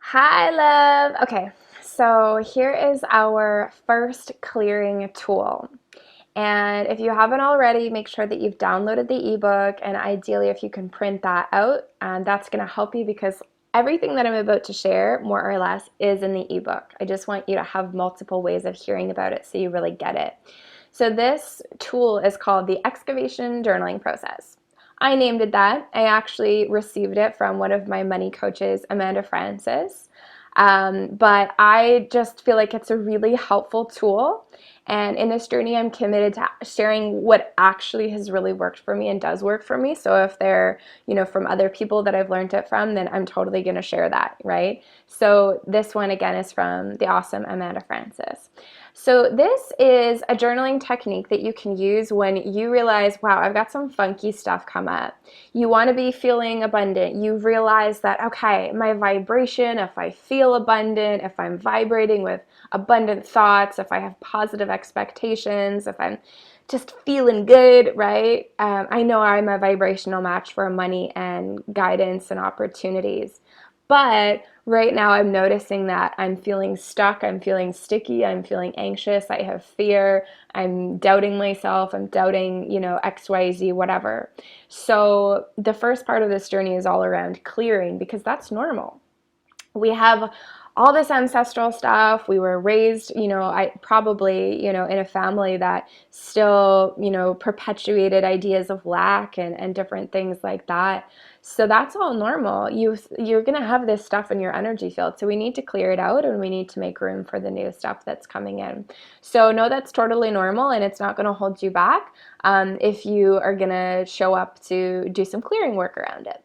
Hi, love. Okay, so here is our first clearing tool. And if you haven't already, make sure that you've downloaded the ebook, and ideally, if you can print that out, and that's going to help you because everything that I'm about to share, more or less, is in the ebook. I just want you to have multiple ways of hearing about it so you really get it. So, this tool is called the excavation journaling process. I named it that. I actually received it from one of my money coaches, Amanda Francis. But I just feel like it's a really helpful tool. And in this journey, I'm committed to sharing what actually has really worked for me and does work for me. So if they're, from other people that I've learned it from, then I'm totally going to share that, right? So this one, again, is from the awesome Amanda Francis. So this is a journaling technique that you can use when you realize, wow, I've got some funky stuff come up. You want to be feeling abundant. You realize that, okay, my vibration, if I feel abundant, if I'm vibrating with abundant thoughts, if I have positive expectations, if I'm just feeling good, right? I know I'm a vibrational match for money and guidance and opportunities. But right now I'm noticing that I'm feeling stuck, I'm feeling sticky, I'm feeling anxious, I have fear, I'm doubting myself, I'm doubting, XYZ, whatever. So the first part of this journey is all around clearing because that's normal. We have all this ancestral stuff. We were raised, I probably, in a family that still, perpetuated ideas of lack and different things like that. So that's all normal. You're going to have this stuff in your energy field. So we need to clear it out and we need to make room for the new stuff that's coming in. So no, that's totally normal and it's not going to hold you back if you are going to show up to do some clearing work around it.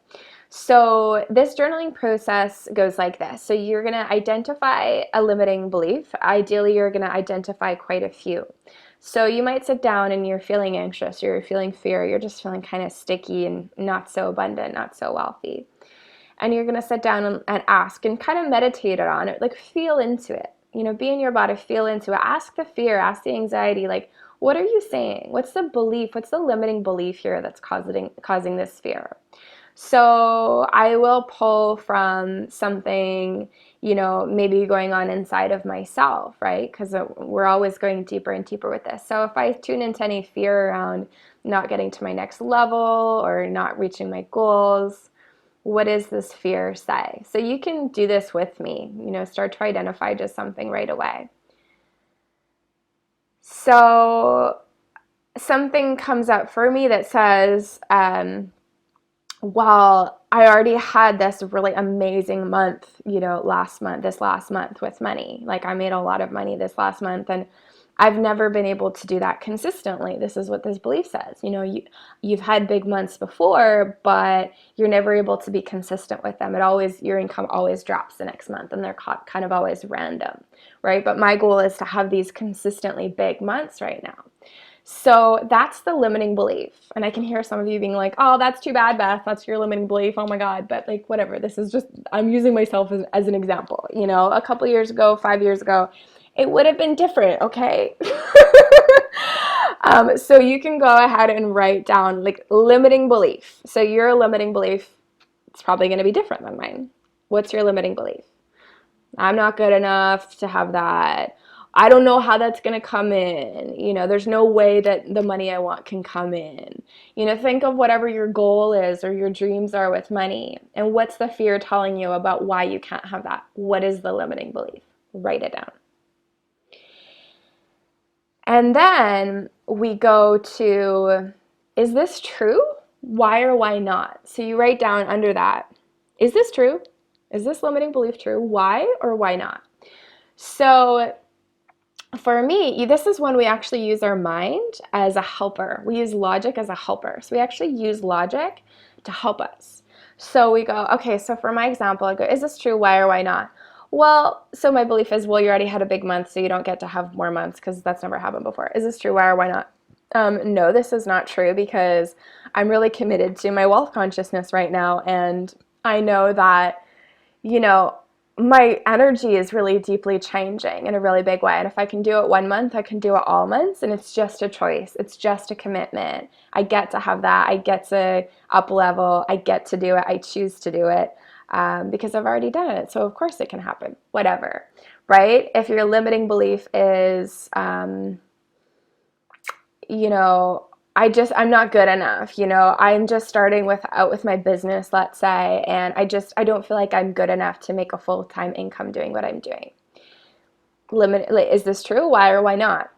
So this journaling process goes like this. So you're going to identify a limiting belief. Ideally, you're going to identify quite a few. So you might sit down and you're feeling anxious, you're feeling fear, you're just feeling kind of sticky and not so abundant, not so wealthy. And you're going to sit down and ask and kind of meditate on it, like feel into it. Be in your body, feel into it. Ask the fear, ask the anxiety, like, what are you saying? What's the belief? What's the limiting belief here that's causing this fear? So I will pull from something, maybe going on inside of myself, right? Because we're always going deeper and deeper with this. So if I tune into any fear around not getting to my next level or not reaching my goals, what does this fear say? So you can do this with me, start to identify just something right away. So something comes up for me that says, well, I already had this really amazing month, this last month with money. Like I made a lot of money this last month and I've never been able to do that consistently. This is what this belief says. You've had big months before, but you're never able to be consistent with them. Your income always drops the next month and they're kind of always random, right? But my goal is to have these consistently big months right now. So that's the limiting belief. And I can hear some of you being like, oh, that's too bad, Beth. That's your limiting belief. Oh my God. But like, whatever. This is just, I'm using myself as an example. A couple years ago, 5 years ago, it would have been different, okay? So you can go ahead and write down like limiting belief. So your limiting belief, it's probably going to be different than mine. What's your limiting belief? I'm not good enough to have that. I don't know how that's going to come in. There's no way that the money I want can come in. Think of whatever your goal is or your dreams are with money. And what's the fear telling you about why you can't have that? What is the limiting belief? Write it down. And then we go to, is this true? Why or why not? So you write down under that, is this true? Is this limiting belief true? Why or why not? So for me, this is when we actually use our mind as a helper. We use logic as a helper. So we actually use logic to help us. So we go, okay, so for my example, I go, is this true? Why or why not? Well, so my belief is, well, you already had a big month, so you don't get to have more months because that's never happened before. Is this true? Why or why not? No, this is not true because I'm really committed to my wealth consciousness right now. And I know that, my energy is really deeply changing in a really big way. And if I can do it 1 month, I can do it all months. And it's just a choice. It's just a commitment. I get to have that. I get to up level. I get to do it. I choose to do it. because I've already done it. So of course it can happen, whatever, right? If your limiting belief is, I'm not good enough, I'm just starting with my business, let's say, and I don't feel like I'm good enough to make a full-time income doing what I'm doing. Is this true? Why or why not?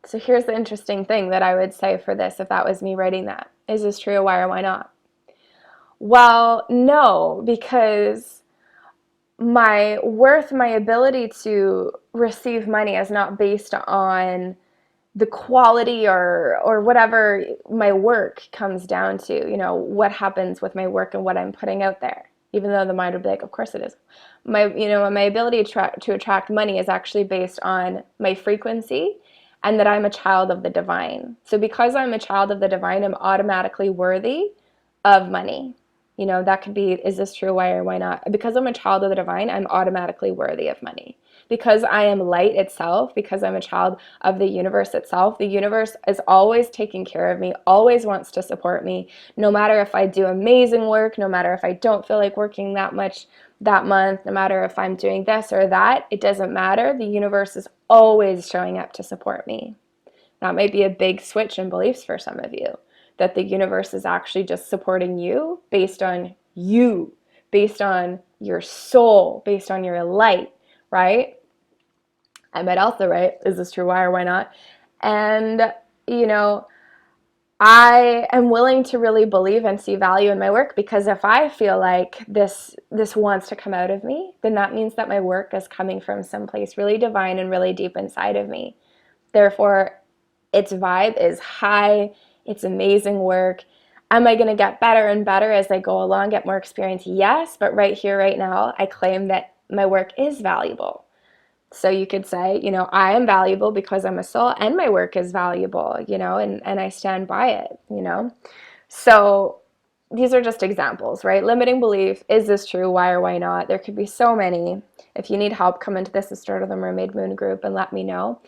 So here's the interesting thing that I would say for this, if that was me writing that. Is this true? Why or why not? Well, no, because my worth, my ability to receive money is not based on the quality or whatever my work comes down to, what happens with my work and what I'm putting out there. Even though the mind would be like, of course it is. My ability to attract money is actually based on my frequency and that I'm a child of the divine. So because I'm a child of the divine, I'm automatically worthy of money. That could be, is this true? Why or why not? Because I'm a child of the divine, I'm automatically worthy of money. Because I am light itself, because I'm a child of the universe itself, the universe is always taking care of me, always wants to support me, no matter if I do amazing work, no matter if I don't feel like working that much that month, no matter if I'm doing this or that, it doesn't matter. The universe is always showing up to support me. That might be a big switch in beliefs for some of you, that the universe is actually just supporting you, based on your soul, based on your light, right? I might also write, is this true? Why or why not? And, I am willing to really believe and see value in my work, because if I feel like this wants to come out of me, then that means that my work is coming from someplace really divine and really deep inside of me. Therefore, its vibe is high, it's amazing work. Am I going to get better and better as I go along, get more experience? Yes, but right here, right now, I claim that my work is valuable. So you could say, I am valuable because I'm a soul, and my work is valuable, and I stand by it. So these are just examples, right? Limiting belief, is this true? Why or why not? There could be so many. If you need help, come into this, the Start of the Mermaid Moon group, and let me know.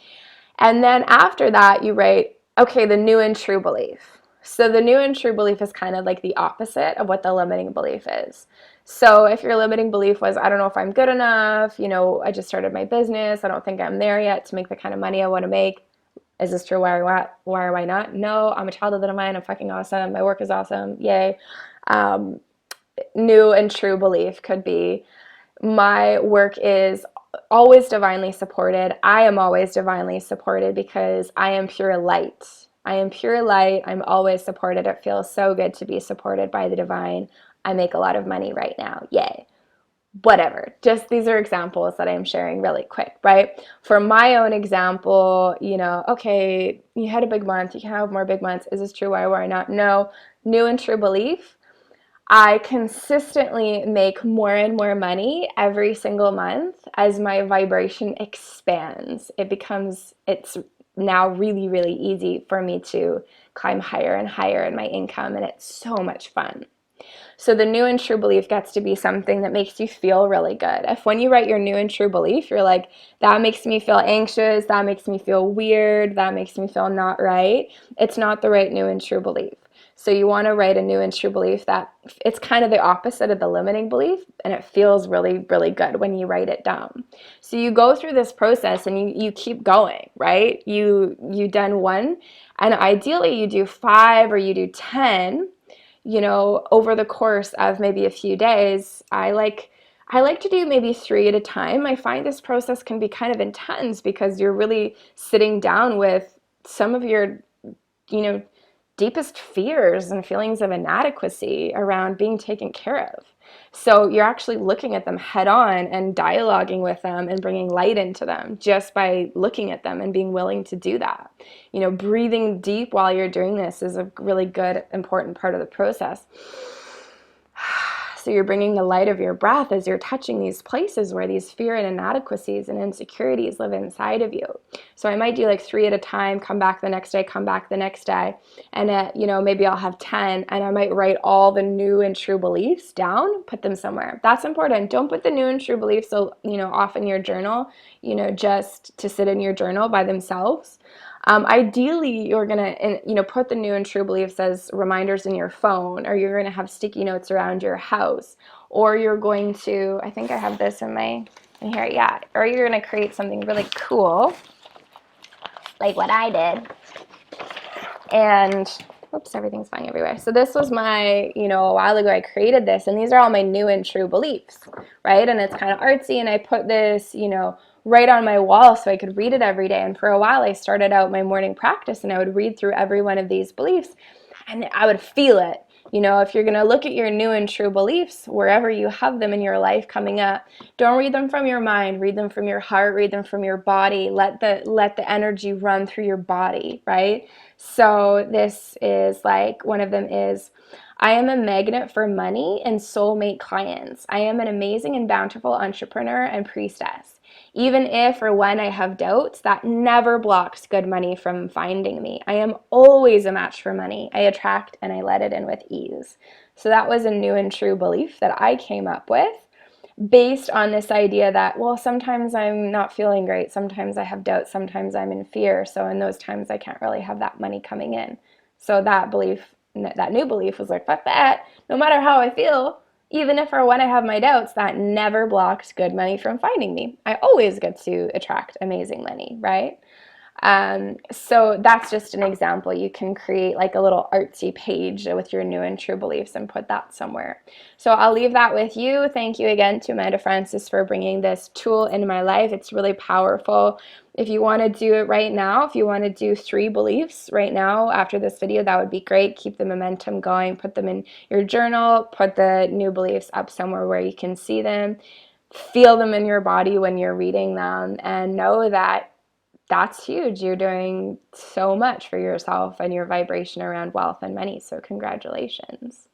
And then after that, you write, okay, the new and true belief. So the new and true belief is kind of like the opposite of what the limiting belief is. So if your limiting belief was, I don't know if I'm good enough, I just started my business, I don't think I'm there yet to make the kind of money I want to make. Is this true? Why or why not? No, I'm a child of the divine, I'm fucking awesome, my work is awesome, yay. New and true belief could be, my work is always divinely supported. I am always divinely supported because I am pure light. I am pure light. I'm always supported. It feels so good to be supported by the divine. I make a lot of money right now. Yay. Whatever. Just these are examples that I'm sharing really quick, right? For my own example, okay, you had a big month. You can have more big months. Is this true? Why or why not? No. New and true belief. I consistently make more and more money every single month as my vibration expands. It's now really, really easy for me to climb higher and higher in my income, and it's so much fun. So the new and true belief gets to be something that makes you feel really good. If when you write your new and true belief, you're like, that makes me feel anxious, that makes me feel weird, that makes me feel not right, it's not the right new and true belief. So you want to write a new and true belief that it's kind of the opposite of the limiting belief, and it feels really, really good when you write it down. So you go through this process and you keep going, right? You done one, and ideally you do 5 or you do 10, over the course of maybe a few days. I like to do maybe 3 at a time. I find this process can be kind of intense because you're really sitting down with some of your, deepest fears and feelings of inadequacy around being taken care of. So you're actually looking at them head on and dialoguing with them and bringing light into them just by looking at them and being willing to do that. Breathing deep while you're doing this is a really good, important part of the process. So you're bringing the light of your breath as you're touching these places where these fear and inadequacies and insecurities live inside of you. So I might do like 3 at a time, come back the next day, come back the next day. And, maybe I'll have 10, and I might write all the new and true beliefs down, put them somewhere. That's important. Don't put the new and true beliefs, off in your journal, just to sit in your journal by themselves. Ideally, you're going to, put the new and true beliefs as reminders in your phone, or you're going to have sticky notes around your house, or you're going to, I think I have this in here, yeah, or you're going to create something really cool, like what I did. And whoops, everything's flying everywhere. So this was my, a while ago I created this, and these are all my new and true beliefs, right? And it's kind of artsy, and I put this, right on my wall so I could read it every day. And for a while I started out my morning practice and I would read through every one of these beliefs and I would feel it. If you're going to look at your new and true beliefs, wherever you have them in your life coming up, don't read them from your mind, read them from your heart, read them from your body. Let the energy run through your body, right? So this is like, one of them is, I am a magnet for money and soulmate clients. I am an amazing and bountiful entrepreneur and priestess. Even if or when I have doubts, that never blocks good money from finding me. I am always a match for money. I attract and I let it in with ease. So that was a new and true belief that I came up with based on this idea that, well, sometimes I'm not feeling great. Sometimes I have doubts. Sometimes I'm in fear. So in those times, I can't really have that money coming in. So that new belief was like, fuck that. No matter how I feel, even if or when I have my doubts, that never blocks good money from finding me. I always get to attract amazing money, right? So that's just an example. You can create like a little artsy page with your new and true beliefs and put that somewhere. So I'll leave that with you. Thank you again to Amanda Frances for bringing this tool into my life. It's really powerful. If you want to do it right now, if you want to do 3 beliefs right now after this video, that would be great. Keep the momentum going. Put them in your journal. Put the new beliefs up somewhere where you can see them. Feel them in your body when you're reading them, and know that that's huge. You're doing so much for yourself and your vibration around wealth and money. So congratulations.